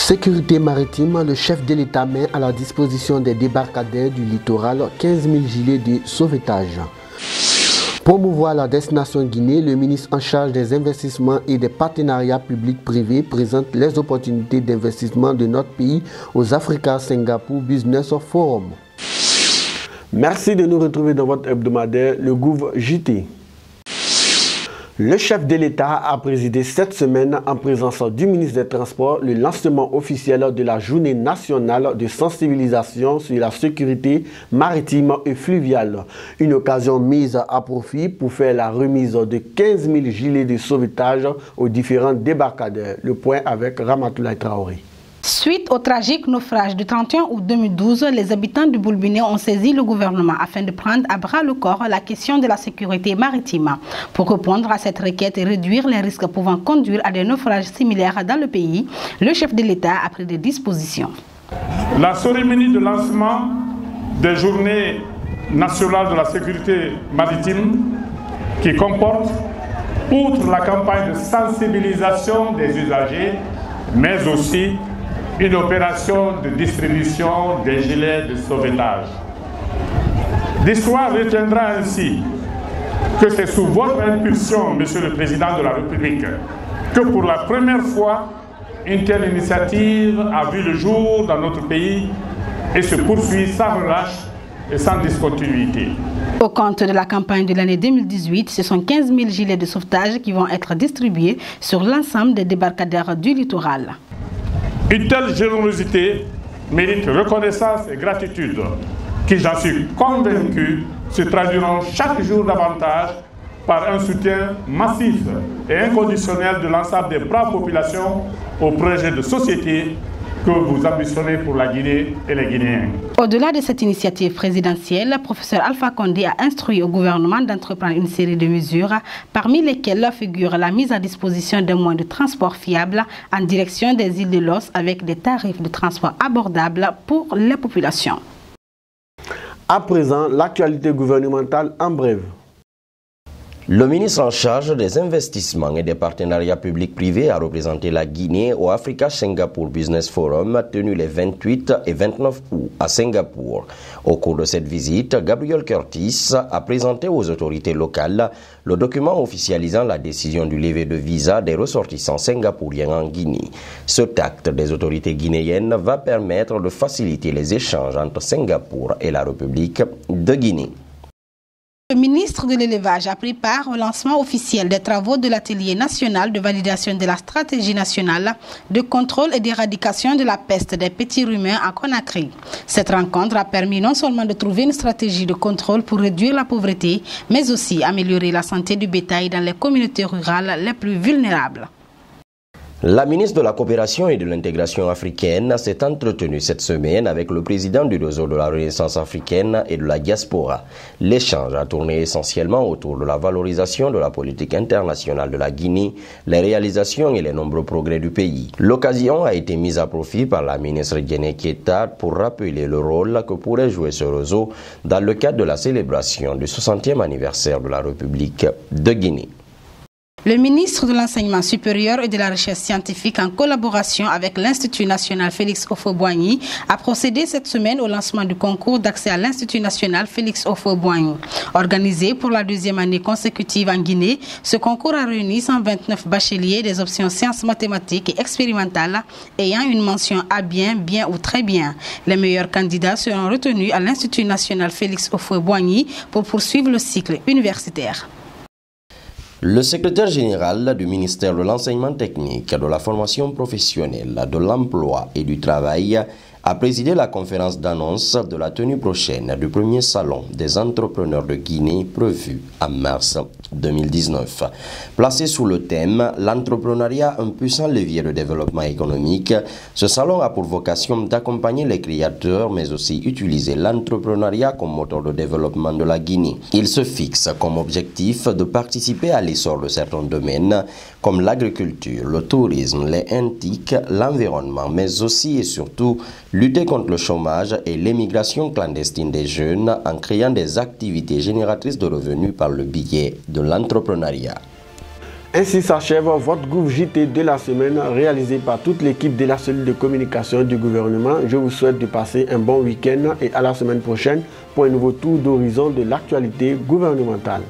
Sécurité maritime, le chef de l'État met à la disposition des débarcadères du littoral 15 000 gilets de sauvetage. Promouvoir la destination Guinée, le ministre en charge des investissements et des partenariats publics-privés présente les opportunités d'investissement de notre pays aux Africa Singapour Business Forum. Merci de nous retrouver dans votre hebdomadaire, le Gouv JT. Le chef de l'État a présidé cette semaine en présence du ministre des Transports le lancement officiel de la journée nationale de sensibilisation sur la sécurité maritime et fluviale. Une occasion mise à profit pour faire la remise de 15 000 gilets de sauvetage aux différents débarcadères. Le point avec Ramatoulaye Traoré. Suite au tragique naufrage du 31 août 2012, les habitants du Boulbiné ont saisi le gouvernement afin de prendre à bras le corps la question de la sécurité maritime. Pour répondre à cette requête et réduire les risques pouvant conduire à des naufrages similaires dans le pays, le chef de l'État a pris des dispositions. La cérémonie de lancement des journées nationales de la sécurité maritime qui comporte, outre la campagne de sensibilisation des usagers, mais aussi une opération de distribution des gilets de sauvetage. L'histoire retiendra ainsi que c'est sous votre impulsion, Monsieur le Président de la République, que pour la première fois, une telle initiative a vu le jour dans notre pays et se poursuit sans relâche et sans discontinuité. Au compte de la campagne de l'année 2018, ce sont 15 000 gilets de sauvetage qui vont être distribués sur l'ensemble des débarcadères du littoral. Une telle générosité mérite reconnaissance et gratitude qui, j'en suis convaincu, se traduiront chaque jour davantage par un soutien massif et inconditionnel de l'ensemble des braves populations au projet de société que vous ambitionnez pour la Guinée et les Guinéens. Au-delà de cette initiative présidentielle, le professeur Alpha Condé a instruit au gouvernement d'entreprendre une série de mesures, parmi lesquelles figure la mise à disposition d'un moyen de transport fiable en direction des îles de Los avec des tarifs de transport abordables pour les populations. À présent, l'actualité gouvernementale en bref. Le ministre en charge des investissements et des partenariats publics-privés a représenté la Guinée au Africa Singapour Business Forum tenu les 28 et 29 août à Singapour. Au cours de cette visite, Gabriel Curtis a présenté aux autorités locales le document officialisant la décision du lever de visa des ressortissants singapouriens en Guinée. Cet acte des autorités guinéennes va permettre de faciliter les échanges entre Singapour et la République de Guinée. Le ministre de l'Élevage a pris part au lancement officiel des travaux de l'atelier national de validation de la stratégie nationale de contrôle et d'éradication de la peste des petits ruminants à Conakry. Cette rencontre a permis non seulement de trouver une stratégie de contrôle pour réduire la pauvreté, mais aussi améliorer la santé du bétail dans les communautés rurales les plus vulnérables. La ministre de la Coopération et de l'Intégration africaine s'est entretenue cette semaine avec le président du réseau de la Renaissance africaine et de la diaspora. L'échange a tourné essentiellement autour de la valorisation de la politique internationale de la Guinée, les réalisations et les nombreux progrès du pays. L'occasion a été mise à profit par la ministre Diéné Kéta pour rappeler le rôle que pourrait jouer ce réseau dans le cadre de la célébration du 60e anniversaire de la République de Guinée. Le ministre de l'Enseignement supérieur et de la Recherche scientifique, en collaboration avec l'Institut national Félix Houphouët-Boigny, a procédé cette semaine au lancement du concours d'accès à l'Institut national Félix Houphouët-Boigny. Organisé pour la deuxième année consécutive en Guinée, ce concours a réuni 129 bacheliers des options sciences mathématiques et expérimentales ayant une mention A bien, bien ou très bien. Les meilleurs candidats seront retenus à l'Institut national Félix Houphouët-Boigny pour poursuivre le cycle universitaire. Le secrétaire général du ministère de l'Enseignement technique, de la formation professionnelle, de l'emploi et du travail a présidé la conférence d'annonce de la tenue prochaine du premier salon des entrepreneurs de Guinée prévu en mars 2019. Placé sous le thème « L'entrepreneuriat, un puissant levier de développement économique », ce salon a pour vocation d'accompagner les créateurs mais aussi utiliser l'entrepreneuriat comme moteur de développement de la Guinée. Il se fixe comme objectif de participer à l'essor de certains domaines comme l'agriculture, le tourisme, les NTIC, l'environnement, mais aussi et surtout lutter contre le chômage et l'émigration clandestine des jeunes en créant des activités génératrices de revenus par le biais de l'entrepreneuriat. Ainsi s'achève votre groupe JT de la semaine réalisé par toute l'équipe de la cellule de communication du gouvernement. Je vous souhaite de passer un bon week-end et à la semaine prochaine pour un nouveau tour d'horizon de l'actualité gouvernementale.